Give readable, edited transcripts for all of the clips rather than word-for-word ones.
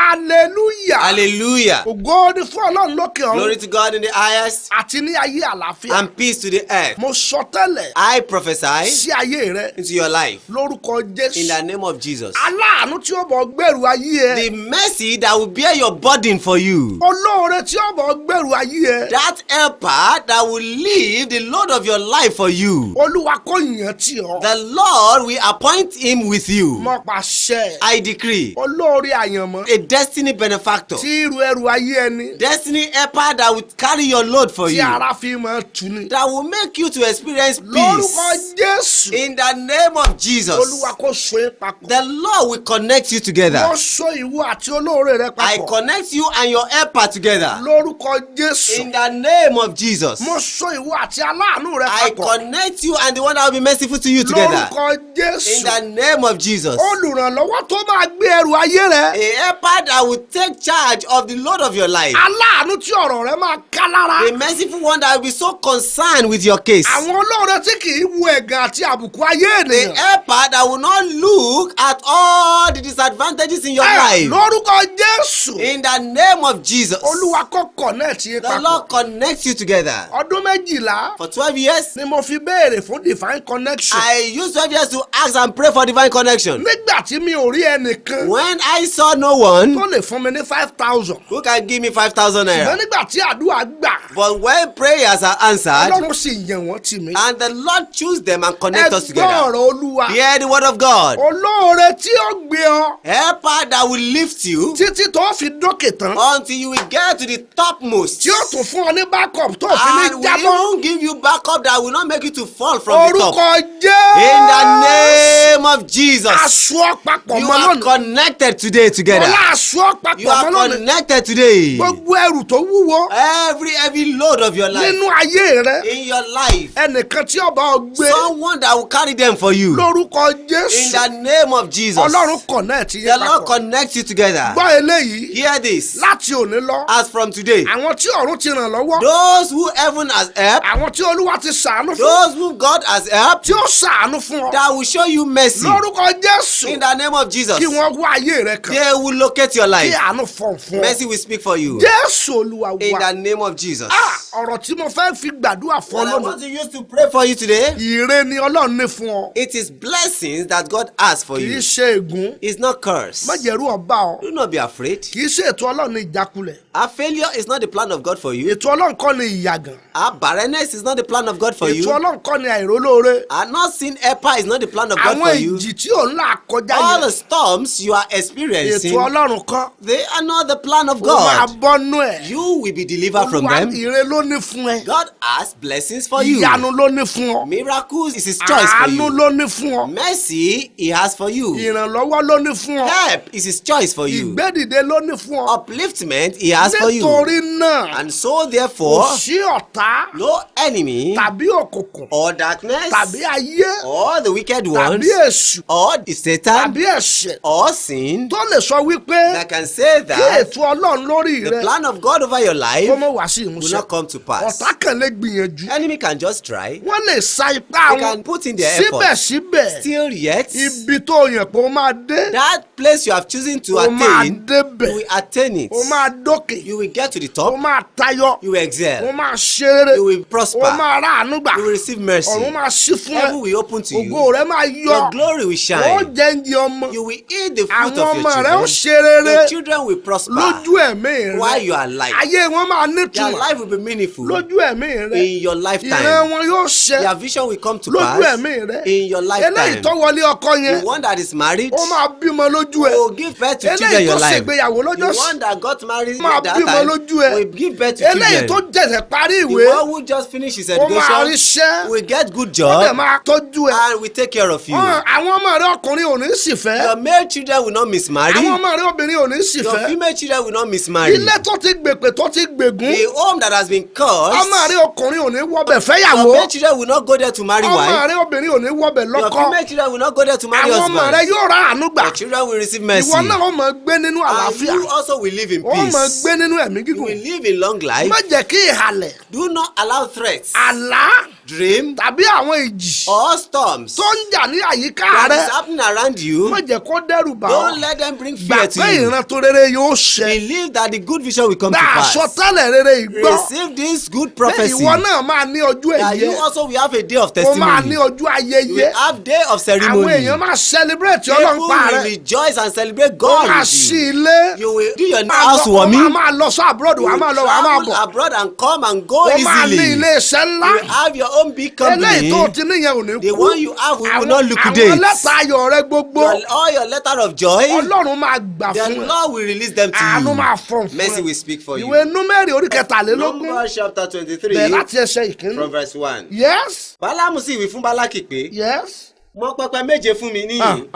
hallelujah. Hallelujah. Ògo ni fún Ọlọ́run lókè ọ̀run. Glory to God in the highest Àti ní ayé àlàáfíà. and peace to the earth. Mo sọ tẹ́lẹ̀ I prophesy sí ayé rẹ into your life lórúkọ in Jésù. the name of Jesus. Aláàánú tí ó bọ̀ gbèrú ayé ẹ. The mercy that will bear your burden for you. Olóore tí ó bọ̀ gbèrú ayé ẹ. That helper that will leave the load of your life for you. Olúwa kò yàn tí ọ. The Lord will appoint him with you. Mo pàṣẹ. I decree Olóore àyànmọ́. a destiny benefactor. Tí irú ẹrù ayé ẹni. Destiny helper that will carry your load for Tí you. ara fi máa tù ní. That will make you to experience Lórúkọ peace. Jésù. In the name of Jesus. Olúwa kò so é papọ̀. The Lord will connect you together. Mo so ìwọ àti olóore rẹ I papọ̀. connect you and your helper together. Lórúkọ Jésù. In the name of Jesus. Mo so ìwọ àti aláàánú rẹ I papọ̀. connect you and the one that will be merciful to you together. Lórúkọ In Jésù. the name of Jesus. Olùrànlọ́wọ́ tó máa gbé ẹrù ayé rẹ. A helper that will take charge of the load of your life. Aláàánú tí ọ̀rọ̀ rẹ máa ká lára. The merciful one that will be so concerned with your case. Àwọn olóore tí kì í wo ẹ̀gàn àti àbùkù ayé The ènìyàn. helper that will not look at all the disadvantages in your life. Lórúkọ Jésù. In the name of Jesus. Olúwa kó connect yín The papọ̀. Lord connects you together. Ọdún 12 For 12 years, ni mo fi béèrè fún divine connection. I used 12 years to ask and pray for divine connection. Nígbà tí mi ò rí ẹnìkan When I saw no one tó lè fún mi ní 5,000. who can give me 5,000 Ṣùgbọ́n naira. nígbà tí àdúrà gbà, But when prayers are answered, Ọlọ́run sì yàn wọ́n tì mí. and the Lord choose them and connect us Ẹ gbọ́ together. ọ̀rọ̀ Olúwa. Hear the word of God. Olóore tí ó gbé ọ Helper that will lift you títí tó fi dókè tán. until you will get to the topmost. Tí ó tún fún ọ ní backup tó fi ní And will jábọ́. even give you backup that will not make you to fall from the top. Orúkọ In the Jésù. name of Jesus. Aṣọ papọ̀ You mọ́ are lónìí. connected today together. Ọlá aṣọ papọ̀ You mọ́ are lónìí. connected today. Gbogbo ẹrù tó wúwo Every heavy load of your life nínú ayé rẹ. in your life, Ẹnìkan tí ó bá ọ gbé. someone that will carry them for you. Lórúkọ In Jésù. the name of Jesus. Ọlọ́run connect The yín Lord papọ̀. connects you together. Gbọ́ eléyìí Hear this. láti òní lọ. As from today, Àwọn tí ọ̀run ti ràn lọ́wọ́. those who heaven has helped, Àwọn tí Olúwa ti ṣàánú fún. those who God has helped, Tí ó ṣàánú fún ọ. that will show you mercy. Lórúkọ Jésù. In the name of Jesus, Kí wọ́n wá ayé rẹ kan. they will locate your Kí life. àánú fọ̀n fún ọ. Mercy will speak for you. Jésù Olúwa In wá. the name of Jesus. Ọ̀rọ̀ tí mo fẹ́ fi gbàdúrà fún What ọ I want lónìí. to use to pray for you today, Ire ni Ọlọ́run ní fún ọ. it is blessings that God has for Kì í you. ṣe ègún. It's not curse. Má jẹ̀rú ọba ọ. Do not be afraid. Kì í ṣe ètò Ọlọ́run ní ìjákulẹ̀. Our failure is not the plan of God for you. Ètò Ọlọ́run kọ́ ni ìyàgàn. Our barrenness is not the plan of God for Ètò you. Ọlọ́run kọ́ ni àìrólóore. Our not seen helper is not the plan of God Àwọn for you. ìjì tí ò ń là kọjá All yẹn. the storms you are experiencing, Ètò Ọlọ́run kọ́. they are not the plan of Ó máa God. bọ́nú ẹ̀. You will be delivered from Olúwa them. ire ló ní fún ẹ. God has blessings for you. Ìyanu ló ní fún ọ. Miracles is His choice for Àánú you. ló ní fún ọ. Mercy He has for you. Ìrànlọ́wọ́ ló ní fún ọ. Help is His choice for you. Ìgbédìde ló ní fún ọ. Upliftment He has for you. Nítorí náà, And so kò therefore, sí ọ̀tá no enemy tàbí òkùnkùn or darkness tàbí ayé or the wicked ones tàbí èṣù or the Satan tàbí ẹ̀ṣẹ̀ or sin tó lè sọ wípé that can say kí that ètò Ọlọ́run lórí the rẹ plan of God over your kó life mọ̀ wá sí will ìmúṣẹ. not come to pass. Ọ̀tá kan lè gbìyànjú. Enemy can just try. Wọ́n lè sa ipá They wọn. can put in their effort. Síbẹ̀síbẹ̀, Still yet, ibi tó yàn pé ó máa dé, that place you have chosen to ó máa attain, débẹ̀, you will attain it. ó máa dókè, You will get to the ó top. máa tayọ, You will ó excel. máa ṣe rere, You will ó prosper. máa ráàánú gbà, You will receive mercy. ọ̀run máa ṣí fún ẹ, Heaven will open to ògo you. rẹ máa Your yọ, glory will ó shine. jẹ́ ń jẹ ọmọ, You will eat the fruit àwọn of your ọmọ rẹ ó children. ṣe rere Your children will prosper lójú ẹ̀mí while rẹ, you are alive. ayé wọn máa Their nítumọ̀ life will be meaningful lójú ẹ̀mí rẹ, in your ìran lifetime. wọn yóò ṣẹ Their vision will come to lójú pass ẹ̀mí rẹ, in your eléyìí lifetime. tó wọlé ọkọ yẹn The one that is married ó máa bímọ lójú ẹ, will give birth to children in eléyìí tó your life. ṣègbéyàwó The lọ́jọ́ one that got married máa that bímọ time lójú ẹ, will give birth to eléyìí tó children. jẹ̀sẹ̀ parí The ìwé one who just finished his ó máa rí education iṣẹ́ will get good ó dẹ̀ job máa tọ́jú ẹ. and will take care of you. Àwọn ọmọ rẹ ọkùnrin ò ní sì fẹ́, Your male children will not mismarry. àwọn ọmọ rẹ obìnrin ò ní sì Your fẹ́. female children will not mismarry. Ilé tó ti gbèpè tó ti gbègún The home that has been cursed. ọmọ rẹ ọkùnrin ò ní wọbẹ̀ Your fẹ́yàwó. male children will not go there to marry ọmọ wife. rẹ obìnrin ò ní wọbẹ̀ Your lọ́kọ. female children will not go there to marry àwọn ọmọ rẹ husband. yóò ra àánú gbà. Your children will receive mercy. ìwọ náà ó máa gbé nínú And àlàáfíà. you also will live in ó máa peace. gbé nínú ẹ̀mí You will gígùn. live in long life. má jẹ́ kí ìhàlẹ̀, Do not allow threats, àlá dream, tàbí àwọn ìjì or storms tó ń jà ní àyíká that rẹ is happening around you. má jẹ́ kó dẹ́rù bà Don't ọ́. let them bring gbà fear to pé you. ìran tó rere yóò ṣẹ. Believe that the good vision will come to gba pass. àsọtẹ́lẹ̀ rere ìgbọ́. Receive this good pé prophecy ìwọ náà máa ní ọjọ́ that you ẹ̀yẹ. also will have a day of o máa ní testimony. ọjọ́ You ayẹyẹ. will have day of àwọn ceremony. èèyàn máa celebrate People ọlọ́run pa will rẹ. rejoice and celebrate ó God máa with sí you. ilé. You will do your Máa lọ- housewarming. ó máa lọ sí abroad You wàá will máa lọ wàá máa travel bọ̀. abroad and come and go ó máa ní easily. ilé iṣẹ́ ńlá. You will have your own big eléyìí tó company. ti níyẹn ò ní The kú. one you have will àwọn not liquidate. àwọn lẹ́tà ayọ̀ rẹ gbogbo. All your letter of joy, ọlọ́run máa gbà the fún ẹ. Lord will release them to àánú máa you. fọ̀n fún Mercy ẹ. will speak for you. ìwé númẹ́rì orí kẹtàlélógún. Numbers chapter 23 bẹ̀rẹ̀ láti ẹsẹ̀ ìkíní. from verse 1. yes Bálámù sì wí fún Bálákì pé, yes mọ pẹpẹ méje fún mi níyìn,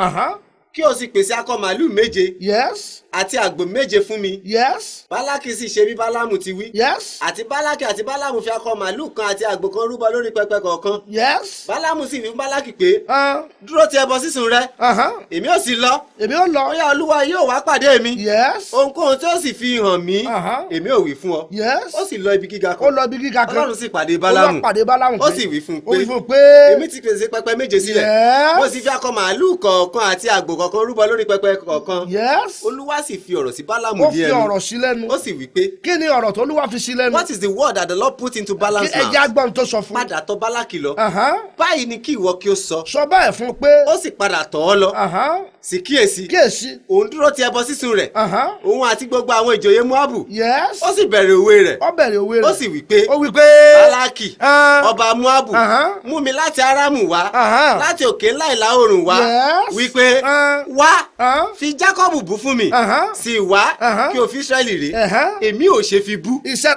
kí o sì pèsè akọ màálù méje yes àti àgbò méje fún mi. yes Bálákì sì ṣe bí Bálámù ti wí. yes Àti Bálákì àti Bálámù fi akọ màálù kan àti àgbò kan rúbọ lórí pẹpẹ kọ̀ọ̀kan. yes. Bálámù sì wí fún Bálákì pé, dúró ti ẹbọ sísun rẹ, èmi ò sì lọ. èmi ò lọ. Bóyá Olúwa yóò wá pàdé mi. yes Ohunkóhun tí ó sì fi hàn mí, èmi ò wí fún ọ. yes. Ó sì lọ ibi gíga ó kan. lọ bí gíga kan. Ọlọ́run sì pàdé ó Bálámù. lọ pàdé Bálámù. Ó sì wí fún ó wí un fún pé, pé. èmi ti pèsè pẹpẹ méje sílẹ̀. Yes. Mo sì fi akọ màálù kọ̀ọ̀kan àti àgbò kọ̀ọ̀kan rúbọ lórí pẹpẹ kọ̀ọ̀kan. yes. Olúwa sì fi ọ̀rọ̀ sí Bálámù ó ní fi ẹnu. ọ̀rọ̀ sí lẹ́nu. Ó sì wí pé, kí ni ọ̀rọ̀ tó Olúwa fi sí lẹ́nu. what is the word that the Lord put into Balaam's ẹjẹ́ mouth? agbọ́n tó sọ fún. Padà tọ̀ Bálákì lọ. Ahán. Báyìí ni kí ìwọ kí ó sọ. sọ báyìí fún un pé. Ó sì padà tọ̀ ọ́ lọ. Ahán. Sì kíyèsí. kíyèsí. Òun dúró ti ẹbọ sísun rẹ̀. Ahán. Òun àti gbogbo àwọn ìjòyè Móábù. yes. Ó sì bẹ̀rẹ̀ òwe rẹ̀. ó bẹ̀rẹ̀ òwe rẹ̀. Ó sì wí pé, ó wí pé. Bálákì, ọba Móábù, Ahán. mú mi láti Árámù wá, Ahán. láti òkè ńlá ìlà oòrùn wá, Yes. wí pé, wá, Ahán. fi Jákọ́bù bú fún mi, Ahán. sì wá, Ahán. kí o fi Ísírẹ́lì ré, Ahán. èmi ò ṣe fi bú. he said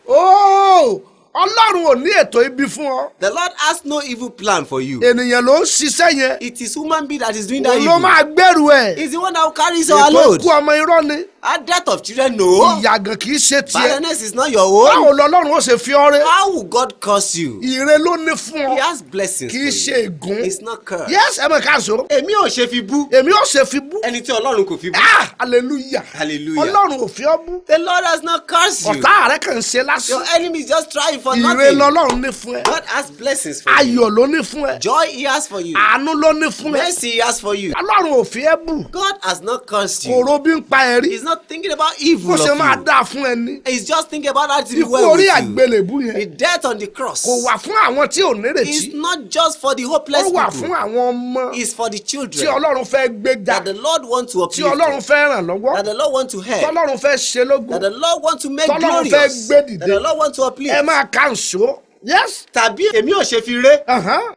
oh ọlọ́run ò ní ètò ibi fún ọ. The Lord has no evil plan for you. ènìyàn ló ń ṣiṣẹ́ yẹn. It is human being that is doing that òun ló evil. máa gbẹ́rù ẹ̀. It's the one that carries our ètò load. ikú ọmọ irọ́ ni. Our death of children, no. ìyàgàn kì í ṣe tiẹ̀. Barrenness is not your own. báwo lọ́lọ́run ó ṣe fi ọ́ rẹ́. How will God curse you? ire ló ní fún He ọ. has blessings kì í for ṣe you. ègún. It's not curse. yes ẹ mọ̀ ká sọ. Èmi ò ṣe fi bú. èmi ò ṣe fi bú. Ẹni tí Ọlọ́run kò fi bú. hallelujah. Hallelujah. ọlọ́run ò fi ọ́ bú. The Lord has not cursed you. ọ̀tá rẹ̀ kàn ń ṣe Your lásán. enemy is just trying for ire nothing. lọ́lọ́run ní fún ẹ. God has blessings for you. ayọ̀ ló ní fún ẹ. Joy he has for you. àánú ló ní fún ẹ. Mercy he has for you. ọlọ́run ò fi ẹ́ bù. God has not cursed you. kòrò bí ń pa ẹ rí. He's not thinking about evil bó ṣe of máa you. dáa fún ẹ ní. He's just thinking about how to be ikú well orí with you. àgbélébú yẹn The death on the cross kò wà fún àwọn tí ò is nírètí. not just for the hopeless ó wà fún people. àwọn ọmọ It's for the tí children ọlọ́run fẹ́ gbé ga. that the Lord wants to tí uplift, ọlọ́run fẹ́ ràn lọ́wọ́. that the Lord wants to help, tọ́lọ́run fẹ́ ṣe lógo. that the Lord wants to make tọ́lọ́run fẹ́ glorious, gbé dìde. that the Lord wants to uplift. ẹ máa ká ǹṣó. yes. Tàbí èmi ò ṣe fi ré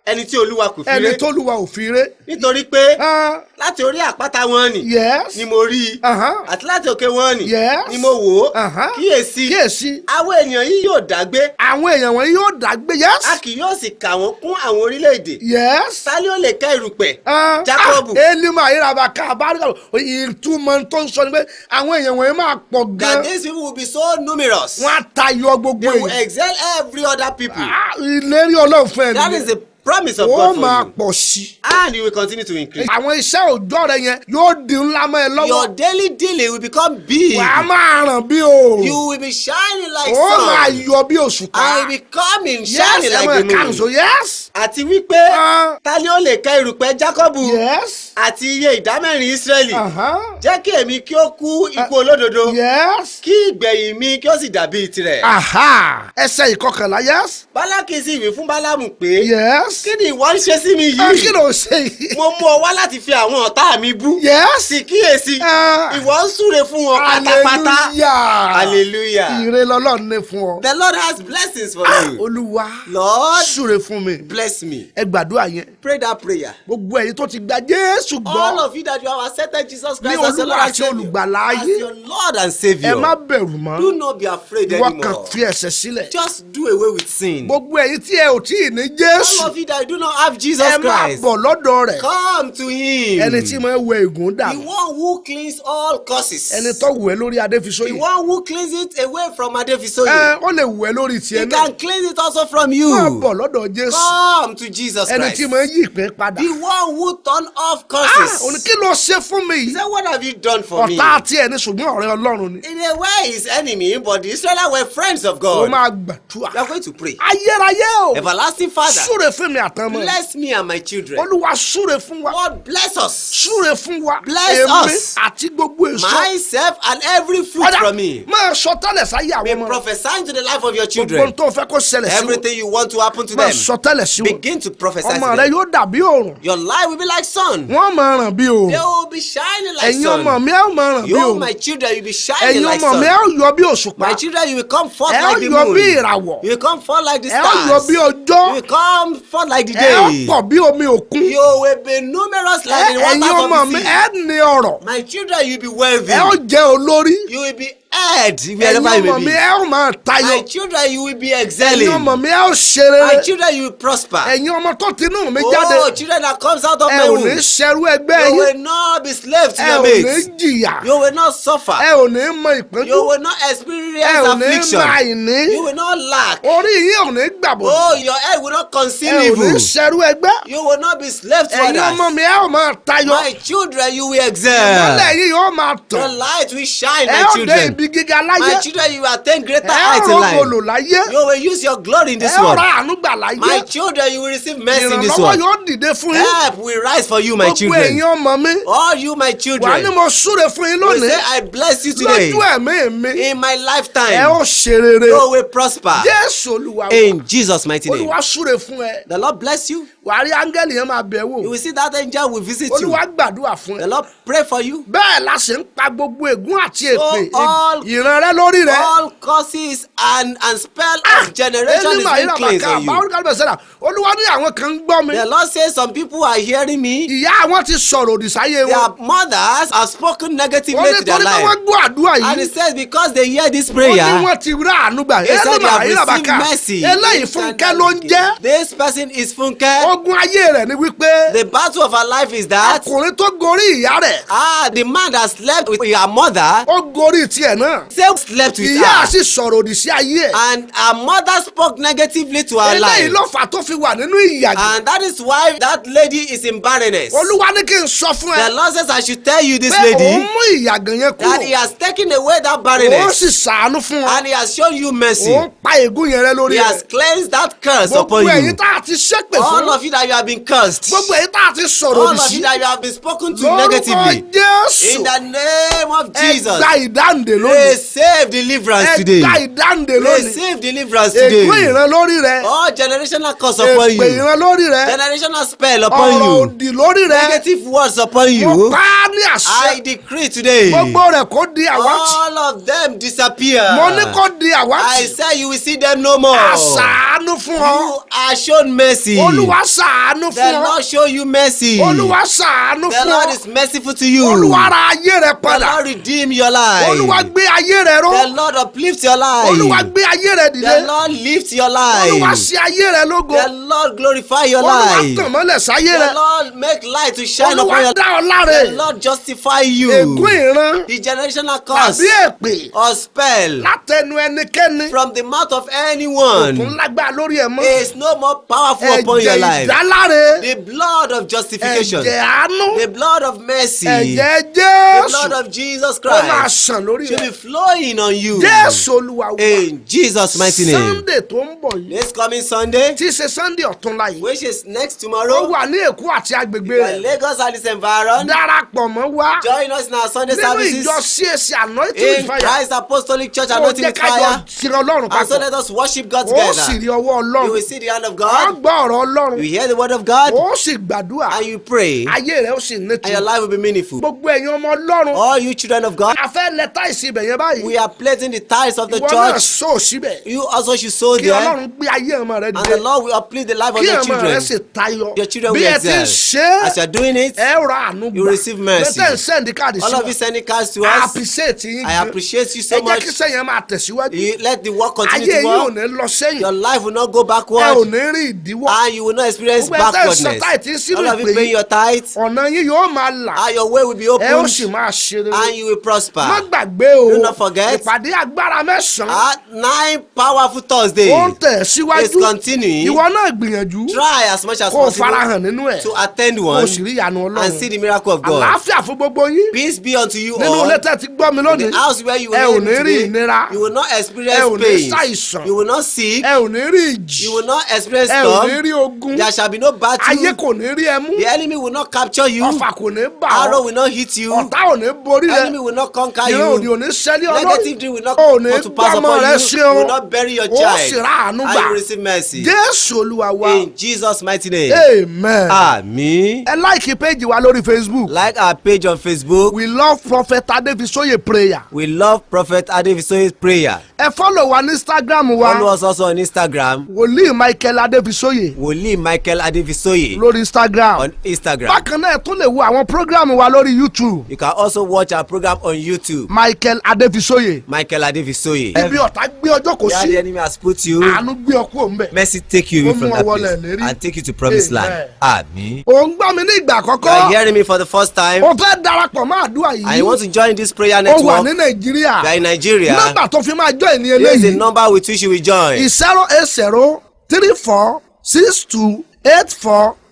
ẹni tí Olúwa kò fi ẹni ré, t'Olúwa ò fi ré. nítorí pé Ah, láti orí àpáta wọn nì yes. ni mo rí i, àti láti òkè wọn nì Yes. ni mo wò ó. Aha. Kíyèsí, kíyèsí. àwọn èèyàn yìí yóò dágbé, àwọn èèyàn wọ̀nyí yóò dàgbé. yes. a kì yóò sì kà wọ́n kún àwọn orílẹ̀-èdè. yes. Ta ni ó lè kẹ́ erùpẹ̀? Jákọ́bù. elima ayéraba ká abáríkà ìtumọ̀ tó ń sọ ni pé àwọn èèyàn wọ̀nyí máa pọ̀ That gan. these people will be so numerous. wọ́n á tayọ gbogbo They will èèyàn. excel every other people. ìlérí ọlọ́run fún That ẹni is the promise of ó God máa for you. pọ̀ sí. And you will continue to increase. àwọn iṣẹ́ òòjọ́ rẹ yẹn yóò di ńlá mọ́ ẹ lọ́wọ́. Your daily dealing will become big. wàá máa ràn bí oòrùn. You will be shining like ó máa sun. yọ bí òṣùpá. And you will become in yes shining ẹ like mọ̀ the kàǹsó moon. yes. Àti wípé Ah. ta ni ó lè kẹ́ erùpẹ̀ Jákọ́bù yes. àti iye ìdámẹ́rin Ísírẹ́lì. Aha. Jẹ́ kí èmi kí ó kú ikú olódodo. yes. Kí ìgbẹ̀yìn mi kí ó sì dàbí tirẹ̀. aha ẹsẹ̀ ìkọkànlá yes. Bálákì sì wí fún Bálámù pé, yes. kí ni ìwọ ń ṣe sí mi kí yìí? ló ṣe yìí. Mo mú ọ wá láti fi àwọn ọ̀tá mi bú. yes. Sì kíyèsí, Ah. ìwọ ń súre fún wọn pátápátá. hallelujah. Hallelujah. ire lọ́lọ́run ní fún ọ. The Lord has blessings for you. olúwa Lord, súre fún mi. bless bless me. ẹ gbàdúrà yẹn. Pray that prayer. gbogbo ẹ̀yin tó ti gba Jésù All gbọ́ of you that you have accepted Jesus ní Christ as your Olúwa Lord and àti Savior, olùgbàlà as ayé, your Lord and ẹ Savior, má bẹ̀rù mọ́. do not be afraid Ìwọ kàn anymore. fi ẹ̀ṣẹ̀ sílẹ̀. Just do away with sin. gbogbo ẹ̀yin tí ẹ ò tí ì ní All Jésù, of you that do not have Jesus ẹ máa Christ, bọ̀ lọ́dọ̀ rẹ̀. come to Him. ẹni tí máa wẹ ègún The dànù, one who cleans all curses. ẹni tó wẹ̀ lórí The Adéfisóyè, one who cleans it away from Adefisoye. ó lè wẹ̀ lórí He tiẹ̀ náà. can cleanse it also from máa you. bọ̀ lọ́dọ̀ Jésù, Come to Jesus ẹni Christ. tí máa yí ìpín padà. The one who turned off òní curses. kí ló ṣe fún mi He yìí? said, what have you done for me? ọ̀tá àti ẹni ṣùgbọ́n ọ̀rẹ́ Ọlọ́run ni. In a way, his enemy, but the Israelites were friends of ó God. máa gbàdúrà. We are going to pray. ayérayé o, Everlasting Father, súre fún mi àtọmọ. bless me and my children. Olúwa súre fún wa. Lord, bless us. súre fún wa. Bless èmi us. àti gbogbo èso. Myself and every fruit from me. máa sọ tẹ́lẹ̀ sáyé àwọn Be ọmọ. prophesying to the life of your gbogbo children. tó fẹ́ kó ṣẹlẹ̀ sí wọn. Everything you want to happen to máa them. sọ tẹ́lẹ̀ sí wọn. Begin to prophesy to ọmọ rẹ them. yóò dàbí òòrùn. Your life will be like sun. wọ́n máa ràn bí They òòrùn. will be shining like ẹ̀yin ọmọ sun. mi ẹ ó máa ràn bí You, òòrùn. my children, you will be shining ẹ̀yin like ọmọ mi ẹ sun. ó yọ bí òṣùpá. My children, you will come forth ẹ ó like the yọ moon. bí ìràwọ̀. You will come forth like the ẹ ó yọ stars. bí You ọjọ́. will come forth like the ẹ ó day. pọ̀ bí omi òkun. You will be numerous like the ẹ̀yin waters ọmọ of mi the ẹ sea. ní ọrọ̀. My children, you will be wealthy. ẹ ó jẹ́ olórí. You will be head ẹ̀yin wherever you ọmọ may mi be. ẹ ó máa tayọ. My children, you will be ẹ̀yin excelling. ọmọ mi ẹ ó ṣe My rere. children, you will prosper. ẹ̀yin ọmọ tó tinú mi Oh, jáde. children that comes out of ẹ my ò womb. ní ṣẹrú ẹgbẹ́ You yín. will not be slave to ẹ your ò ní mates. jìyà. You will not suffer. ẹ ò ní mọ ìpọ́njú. You will not ẹ experience ò ní affliction. mọ àìní. You will not lack. orí yín ò ní gbàbọ̀. Oh, your head will not conceive ẹ ò ní evil. ṣẹrú ẹgbẹ́. You will not be slave to ẹ̀yin ọmọ others. mi ẹ ò máa tayọ. My children, you will ìmọ́lẹ̀ excel. yìí yóò máa Your tàn. light will shine, ẹ my ó dé children. ibi gíga My láyé. children, you will attain greater ẹ ó heights in rògbòlò life. láyé. You will use your glory in ẹ this ó world. ra àánú gbà láyé. My children, you will receive mercy in this ìrànlọ́wọ́ world. yóò dìde fún yín. Help will rise for you, my gbogbo children. ẹ̀yin ọmọ mi. All you, my wà ní children. mo súre fún yín We lónìí. say, I bless you today. lójú ẹ̀mí mi. In my ẹ ó lifetime, ṣe rere. you will prosper. Jésù Olúwa wa. In Jesus' mighty name. Olúwa súre fún ẹ. The Lord bless you. wàá rí áńgẹ́lì yẹn máa bẹ̀ wò. You will see that angel will visit you. Olúwa gbàdúrà fún The ẹ. Lord pray for you. bẹ́ẹ̀ la ṣe ń pa gbogbo ègún àti èpè all- ìran rẹ lórí rẹ. All curses and spell of generation is Elima being cleansed Irabaka on you. Báwo kálí bẹ̀ sẹ́dá. Olúwa ní àwọn kan ń gbọ́ mi. The Lord says some people are hearing me. ìyá àwọn ti sọ̀rọ̀ òdì sáyé Their wọn. mothers have spoken wọ́n negatively ní to their torí pé wọ́n life. gbọ́ àdúrà And it yìí. says because they hear this wọ́n ní prayer, wọ́n ti rí àánú gbà. they said they Elima have received Irabaka mercy. eléyìí Fúnkẹ́ ló ń jẹ́. This person is Funke. ogun ayé rẹ̀ ni wípé The battle of her life is that ọkùnrin tó gorí ìyá rẹ̀ the man that slept with her mother ó gorí tiẹ̀ náà. still slept with ìyá her. sì sọ̀rọ̀ òdì sí ayé ẹ̀. And her mother spoke negatively to her eléyìí life. ló fà tó fi wà nínú ìyàgbé. And that is why that lady is in barrenness. Olúwa ní kí n sọ fún The ẹ Lord says I should tell you this pé òun lady mú ìyàgàn yẹn that he kúrò. has taken away that òun barrenness sì ṣàánú fún ọ. and he has shown you mercy. òun pa ègún yẹn rẹ lórí He has rẹ. cleansed that curse gbogbo upon ẹ̀yin you. tá a ti ṣépè All fún. of you that you have been cursed. gbogbo ẹ̀yin tá a ti sọ̀rọ̀ All òdì of sí. you that you have been spoken to lórúkọ negatively. Jésù In the name of ẹ Jesus. gba ìdáǹdè lónìí. Receive deliverance ẹ today. gba ìdáǹdè lónìí. Receive deliverance ègún today. ìran lórí rẹ. All generational curse upon èpè you. ìran lórí rẹ. Generational spell upon ọ̀rọ̀ you. òdì lórí rẹ. Negative words upon mo you. pa á ní I àṣẹ. decree today. gbogbo rẹ̀ kó di àwátì. All of them disappear. mo ní kó di I àwátì. say you will see them no more. àṣàánú fún ọ. You are shown mercy. Olúwa ṣàánú The fún ọ. Lord show you mercy. Olúwa ṣàánú The fún Lord ọ. is merciful to you. Olúwa ra ayé rẹ The padà. Lord redeem your life. Olúwa gbé ayé rẹ ró. The Lord uplift your life. Olúwa gbé ayé rẹ The dìde. Lord lift your Olúwa life. ṣe ayé rẹ lógo. The Lord glorify your Olúwa life. tàn mọ́lẹ̀ sáyé The rẹ. Lord make light to shine upon Olúwa your dá ọ life. láre. The Lord justify you. ègún ìran The generational curse tàbí èpè or spell látẹnu ẹnikẹ́ni from the mouth of kò anyone lágbára lórí ẹ mọ́. is no more powerful upon your ẹ̀jẹ̀ life. ìdáláre. The blood of justification, ẹ̀jẹ̀ àánú. the blood of mercy, ẹ̀jẹ̀ the blood Jésù. of Jesus ó máa Christ ṣàn lórí should be rẹ. flowing on you. Jésù Olúwa wa. In Jesus' mighty name. Sunday tó ń bọ̀ yìí. This coming Sunday, tí í ṣe Sunday ọ̀túnla yìí. which is next ó tomorrow, wà ní Èkó àti agbègbè in rẹ̀. Lagos and its environ, darapọ̀ mọ́ wa. join us in our Sunday nínú services ìjọ CAC anointing in fire. Christ Apostolic Church ó Anointing jẹ́ with ká jọ Fire. sin Ọlọ́run And so papọ̀. let us worship God ó sì together. rí ọwọ́ You will Ọlọ́run. see the hand of á God. gbọ́ ọ̀rọ̀ Ọlọ́run. You will hear the word of God ó sì gbàdúrà and you pray ayé rẹ̀ ó sì and your nítumọ̀. life will be meaningful. gbogbo ẹ̀yin ọmọ Ọlọ́run All you children of God, a fẹ́ lẹ táìsì ibẹ̀ yẹn báyìí we are placing the tithes of the ìwọ náà church. sọ síbẹ̀ You also should sow kí there, Ọlọ́run gbé ayé ọmọ rẹ and dìde the Lord will uplift the life of kí your ọmọ rẹ children. sì tayọ Your children bí will ẹ ti ń excel. ṣe As you are doing it, ẹ ra àánú you gbà receive mercy. lẹ́tẹ̀ ń sẹ́ndí káàdì sí all of you wa sending cards to I us, appreciate yín I gan. appreciate you ẹ so jẹ́ much. kí sẹ́yìn máa tẹ̀síwájú You let the work continue ayé to yín ò work. ní lọ sẹ́yìn Your life will not go ẹ ò backward, ní rí ìdíwọ́ and you will not experience gbogbo ẹ tẹ́ ń sọ backwardness. táìtì sínú All of ìpè you paying yìí your tithes, ọ̀nà yín yóò máa là and your way will be ẹ ó opened, sì máa ṣe rere and you will prosper. má gbàgbé o Do not forget. ìpàdé agbára mẹ́sàn-án At 9 powerful Thursday ó ń tẹ̀ is síwájú continuing. ìwọ náà gbìyànjú Try as much as kó o possible farahàn nínú ẹ̀ to attend kó one o sì rí ìyanu and see Ọlọ́run the miracle of God. àlàáfíà fún gbogbo yín Peace be unto you nínú all. ilé tẹ́ ti gbọ́ mi In lónìí the house where you ẹ ò will ní rí today, ìnira you will not ẹ experience ò ní pain. ṣàìsàn You will not sick. ẹ ò ní rí ìjì You will not experience ẹ ò ní storm. rí ogun There shall be no ayé battle. kò ní rí ẹ mú The enemy will not capture you. ọfà kò ní bà Arrow ọ́ will not hit you. ọ̀tá ò ní borí rẹ Enemy will not conquer ìran òdì you. ò ní ṣẹ́lẹ̀ ọlọ́run Negative dream will not ò ní come to pass gbọ́mọ upon rẹ you. ṣe You o will not bury your ó sì child. rà àánú And gbà you will receive mercy. Jésù Olúwa wa In Jesus' mighty name. amen. Àmín. ẹ láìkí péjì wa lórí Facebook Like our page on Facebook. we love Prophet Adebisoye prayer We love Prophet Adebisoye's prayer. ẹ follow wa ní Instagram Follow wa us also on Instagram. wòlíì Michael Adebisoye Wòlíì Michael Adebisoye lórí Instagram on Instagram. bákan náà ẹ tún lè wo àwọn program wa lórí YouTube You can also watch our program on YouTube. Michael Adebisoye Michael Adebisoye. ibi ọ̀tá gbé ọjọ́ kò Where the sí enemy has put you, àánú gbé ọkú òun bẹ̀. mercy take you away from that Ó mú ọ wọlé place lérí. and take you to promised land. Àmín. ò ń gbọ́ mi ní ìgbà You are àkọ́kọ́ hearing me for the first time o fẹ́ darapọ̀ mọ́ àdúrà and yìí you want to join this prayer o wà network. ní Nàìjíríà You are in Nigeria. nọ́mbà tó fi máa join ní Here is the eléyìí number with which you will join.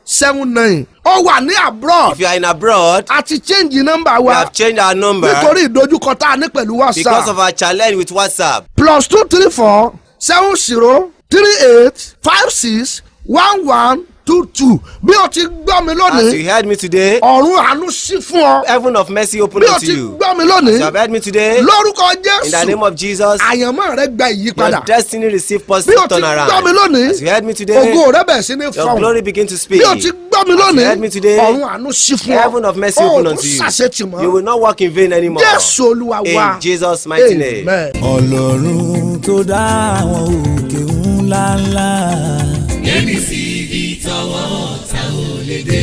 08034628479 ó wà ní abroad If you are in abroad, a ti change nọ́mbà we wa have changed our number nítorí ìdojúkọ tá a ní pẹ̀lú because of WhatsApp our challenge with WhatsApp. +2347038561122 bí o ti gbọ́ mi As lónìí you heard me today, ọ̀run àánú sí fún ọ heaven of mercy open bí o unto ti you. gbọ́ mi As lónìí you have heard me today, lórúkọ in the name Jésù of Jesus, àyànmọ́ rẹ gba ìyípadà your destiny receive bí positive o ti gbọ́ mi turnaround. lónìí As you heard me today, ògo rẹ bẹ̀rẹ̀ sí ní your fọhùn glory begin to speak. bí o ti gbọ́ mi As you lónìí heard me today, ọ̀run àánú sí fún ọ heaven of mercy o open tún unto you. ṣàṣetì mọ́ You will not walk in vain anymore. Jésù Olúwa wa In Jesus' mighty name. amen. Ọlọ́run tó dá àwọn òkè ńlá ńlá. Yẹ́nì sí ibi tọwọ́ ta ò lè dé.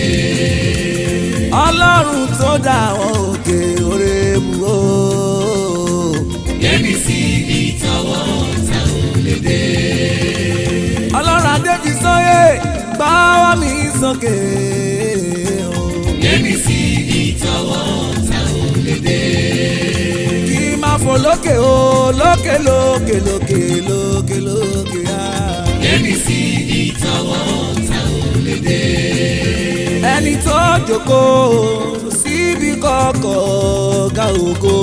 Ọlọ́run tó dá àwọn òkè orébù o. Yẹ́nì sí ibi tọwọ́ ta ò lè dé. Ọlọ́run Adébísóyè gbọ́wọ́ mi sókè o. Yẹ́nì sí ibi tọwọ́ ta ò lè dé. Kí n máa fò lókè o lókè lókè lókè lókè lókè á. Yẹ́nì sí ibi tọwọ́ ta ò lè dé. Ẹni tó jókòó síbi kọ̀kọ̀ ga ògo.